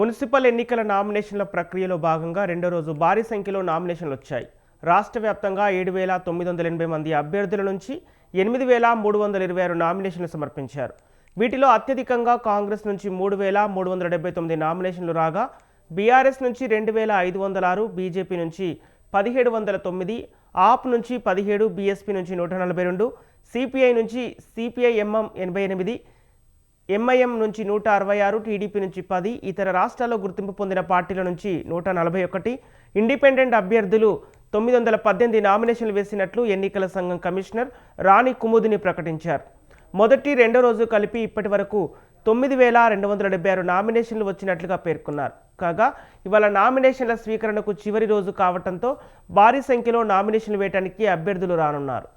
Municipal ఎన్నికల నామినేషన్ల ప్రక్రియలో భాగంగా రెండో రోజు భారీ సంఖ్యలో నామినేషన్లు వచ్చాయి. రాష్ట్ర వ్యాప్తంగా 7,980 మంది అభ్యర్థుల నుంచి 8,326 నామినేషన్లు సమర్పించారు. వీటిలో అత్యధికంగా కాంగ్రెస్ నుంచి 3,379 నామినేషన్లు రాగా, బీఆర్ఎస్ నుంచి 2,506, బీజేపీ నుంచి 1,709, ఆప్ నుంచి 17, బీఎస్పీ నుంచి 142, సిపిఐ నుంచి సిపిఐ-ఎంఎం 88, ఎంఐఎం నుంచి 166, టీడీపీ నుంచి 10, ఇతర రాష్ట్రాల్లో గుర్తింపు పొందిన పార్టీల నుంచి 141, ఇండిపెండెంట్ అభ్యర్థులు 918 నామినేషన్లు వేసినట్లు ఎన్నికల సంఘం కమిషనర్ రాణి కుముదిని ప్రకటించారు. మొదటి రెండో రోజు కలిపి ఇప్పటి వరకు 9,276 నామినేషన్లు వచ్చినట్లుగా పేర్కొన్నారు. కాగా ఇవాళ నామినేషన్ల స్వీకరణకు చివరి రోజు కావడంతో భారీ సంఖ్యలో నామినేషన్లు వేయడానికి అభ్యర్థులు రానున్నారు.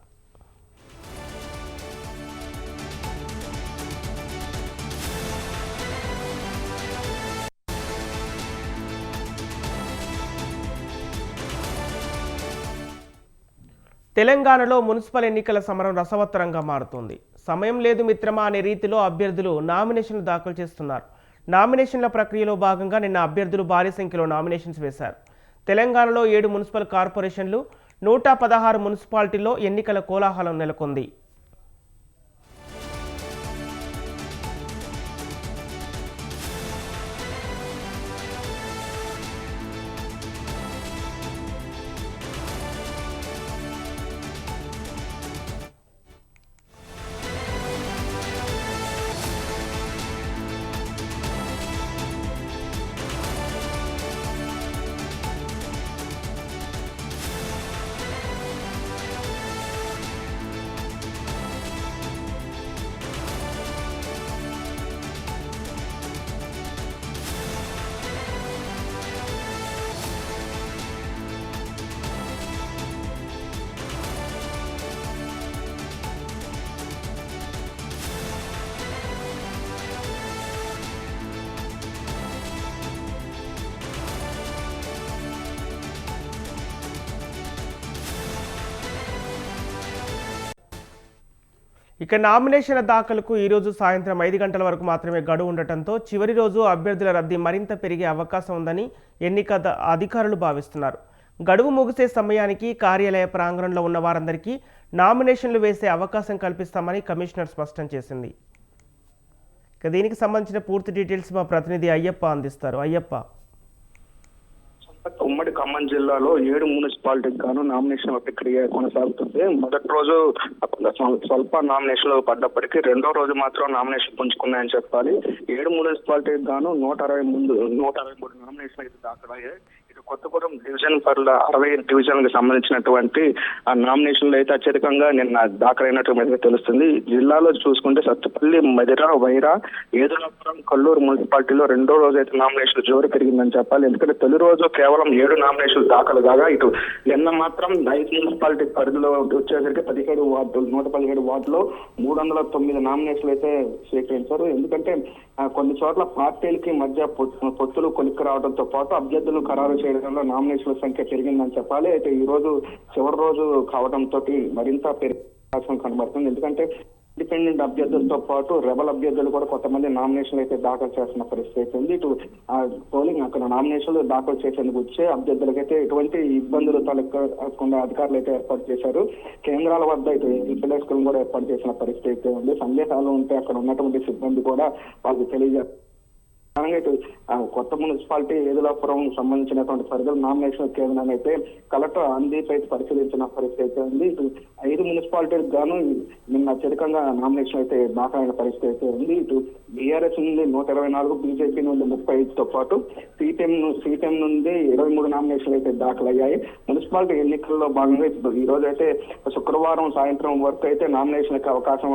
తెలంగాణలో మున్సిపల్ ఎన్నికల సమరం రసవత్తరంగా మారుతోంది. సమయం లేదు మిత్రమా అనే రీతిలో అభ్యర్థులు నామినేషన్లు దాఖలు చేస్తున్నారు. నామినేషన్ల ప్రక్రియలో భాగంగా నిన్న అభ్యర్థులు భారీ సంఖ్యలో నామినేషన్స్ వేశారు. తెలంగాణలో 7 మున్సిపల్ కార్పొరేషన్లు, 116 మున్సిపాలిటీల్లో ఎన్నికల కోలాహలం నెలకొంది. ఇక నామినేషన్ల దాఖలకు ఈరోజు సాయంత్రం 5 గంటల వరకు మాత్రమే గడువు ఉండటంతో చివరి రోజు అభ్యర్థుల రద్దీ మరింత పెరిగే అవకాశం ఉందని ఎన్నికల అధికారులు భావిస్తున్నారు. గడువు ముగిసే సమయానికి కార్యాలయ ప్రాంగణంలో ఉన్న వారందరికీ నామినేషన్లు వేసే అవకాశం కల్పిస్తామని కమిషనర్ స్పష్టం చేసింది. ఇక దీనికి సంబంధించిన పూర్తి డీటెయిల్స్ మా ప్రతినిధి అయ్యప్ప అందిస్తారు. అయ్యప్ప, ఉమ్మడి ఖమ్మం జిల్లాలో 7 మున్సిపాలిటీకి గాను నామినేషన్ ప్రక్రియ కొనసాగుతుంది. మొదటి రోజు స్వల్ప నామినేషన్లు పడ్డప్పటికీ రెండో రోజు మాత్రం నామినేషన్ పుంజుకున్నాయని చెప్పాలి. 7 మున్సిపాలిటీకి గాను 163 నామినేషన్ అయితే దాఖలయ్యాయి. ఇటు కొత్తగూడెం డివిజన్ పరిధిలో 60 డివిజన్ కి సంబంధించినటువంటి ఆ నామినేషన్లు అయితే అత్యధికంగా నిన్న దాఖలైనట్టు తెలుస్తుంది. జిల్లాలో చూసుకుంటే సత్తుపల్లి, మదిర, వైరా, ఏదులాపురం, కల్లూరు మున్సిపాలిటీలో రెండో రోజు అయితే నామినేషన్లు జోరు పెరిగిందని చెప్పాలి. ఎందుకంటే తొలి రోజు కేవలం 7 నామినేషన్లు దాఖలు కాగా ఇటు నిన్న మాత్రం 5 మున్సిపాలిటీ పరిధిలో వచ్చేసరికి 17 వార్డులు 117 వార్డులో 309 నామినేషన్లు అయితే స్వీకరించారు. ఎందుకంటే కొన్ని చోట్ల పార్టీలకి మధ్య పొత్తులు కొలిక్కి రావడంతో పాటు అభ్యర్థులు ఖరారు చేయడంలో నామినేషన్ల సంఖ్య పెరిగిందని చెప్పాలి. అయితే ఈ రోజు చివరి రోజు కావడంతో మరింత పెరిగే అవకాశం కనబడుతుంది. ఎందుకంటే ఇండిపెండెంట్ అభ్యర్థులతో పాటు రెబల్ అభ్యర్థులు కూడా కొంతమంది నామినేషన్లు అయితే దాఖలు చేస్తున్న పరిస్థితి ఉంది. ఇటు పోలింగ్ అక్కడ నామినేషన్లు దాఖలు చేసేందుకు వచ్చే అభ్యర్థులకైతే ఎటువంటి ఇబ్బందులు తలెక్కకుండా అధికారులు అయితే ఏర్పాటు చేశారు. కేంద్రాల వద్ద ఇటు డెస్కులను కూడా ఏర్పాటు చేసిన పరిస్థితి ఉంది. సందేహాలు ఉంటే అక్కడ ఉన్నటువంటి సిబ్బంది కూడా వాళ్ళకి తెలియజేస్తారు. ఇటు కొత్త మున్సిపాలిటీ ఏదులాపురం సంబంధించినటువంటి పరిధిలో నామినేషన్ కేంద్రాన్ని అయితే కలెక్టర్ అందీప్ అయితే పరిశీలించిన పరిస్థితి ఉంది. ఇటు 5 మున్సిపాలిటీలకు గాను నిన్న అత్యధికంగా నామినేషన్ అయితే దాఖలైన పరిస్థితి ఉంది. ఇటు బీఆర్ఎస్ నుండి 124, బీజేపీ నుండి 35తో పాటు సిపిఎం నుండి 23 నామినేషన్లు అయితే దాఖలయ్యాయి. మున్సిపాలిటీ ఎన్నికల్లో భాగంగా ఈ రోజు అయితే శుక్రవారం సాయంత్రం వరకు అయితే నామినేషన్కి అవకాశం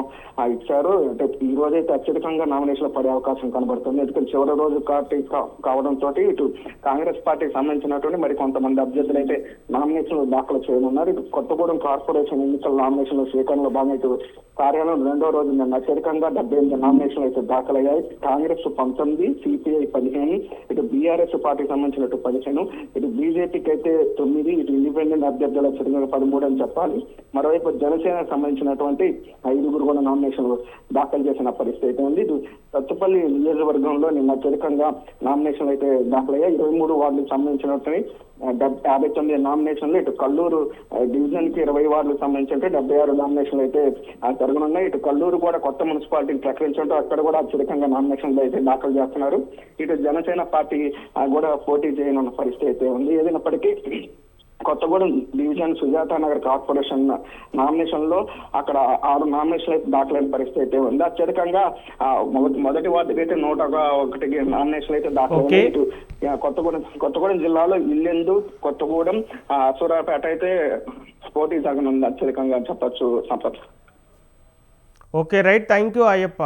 ఇచ్చారు. అంటే ఈ రోజు అయితే అత్యధికంగా నామినేషన్లు పడే అవకాశం కనబడుతుంది. ఎందుకంటే చివరి రోజు కావడంతో ఇటు కాంగ్రెస్ పార్టీకి సంబంధించినటువంటి మరి కొంతమంది అభ్యర్థులు అయితే నామినేషన్లు దాఖలు చేయనున్నారు. ఇటు కొత్తగూడెం కార్పొరేషన్ ఎన్నికల నామినేషన్ల స్వీకరణలో భాగంగా ఇటు కార్యాలయం రెండో రోజు నిన్న అత్యధికంగా 78 నామినేషన్లు అయితే దాఖలు దాఖలయ్యాయి. కాంగ్రెస్ 19, సిపిఐ 15, ఇటు బీఆర్ఎస్ పార్టీకి సంబంధించినట్టు 15, ఇటు బీజేపీకి అయితే 9, ఇటు ఇండిపెండెంట్ అభ్యర్థుల చిరుగా 13 అని చెప్పాలి. మరోవైపు జనసేనకు సంబంధించినటువంటి 5 కూడా నామినేషన్లు దాఖలు చేసిన పరిస్థితి అయితే ఉంది. ఇటు సత్తుపల్లి నియోజకవర్గంలో నిన్న చురుకంగా నామినేషన్లు అయితే దాఖలయ్యాయి. 23 వార్డులకు సంబంధించినటువంటి 59 నామినేషన్లు, ఇటు కల్లూరు డివిజన్ కి 20 వార్డులకు సంబంధించి 76 నామినేషన్లు అయితే జరగనున్నాయి. ఇటు కల్లూరు కూడా కొత్త మున్సిపాలిటీని ప్రకటించడంతో అక్కడ కూడా చురుకంగా నామినేషన్లు అయితే దాఖలు చేస్తున్నారు. ఇటు జనసేన పార్టీ కూడా పోటీ చేయనున్న పరిస్థితి అయితే ఉంది. ఏదైనప్పటికీ Kothagudem division Sujatha Nagar corporation nomination లో అక్కడ 6 నామినేషన్లు అయితే దాఖలైన పరిస్థితి అయితే ఉంది. అత్యధికంగా మొదటి వార్డుకి అయితే 101 నామినేషన్లు అయితే దాఖలైన. కొత్తగూడెం జిల్లాలో ఇల్లెందు, కొత్తగూడెం, సూర్యాపేట అయితే పోటీ జరగనుంది అత్యధికంగా చెప్పొచ్చు Sampath. Okay right, thank you Ayyappa.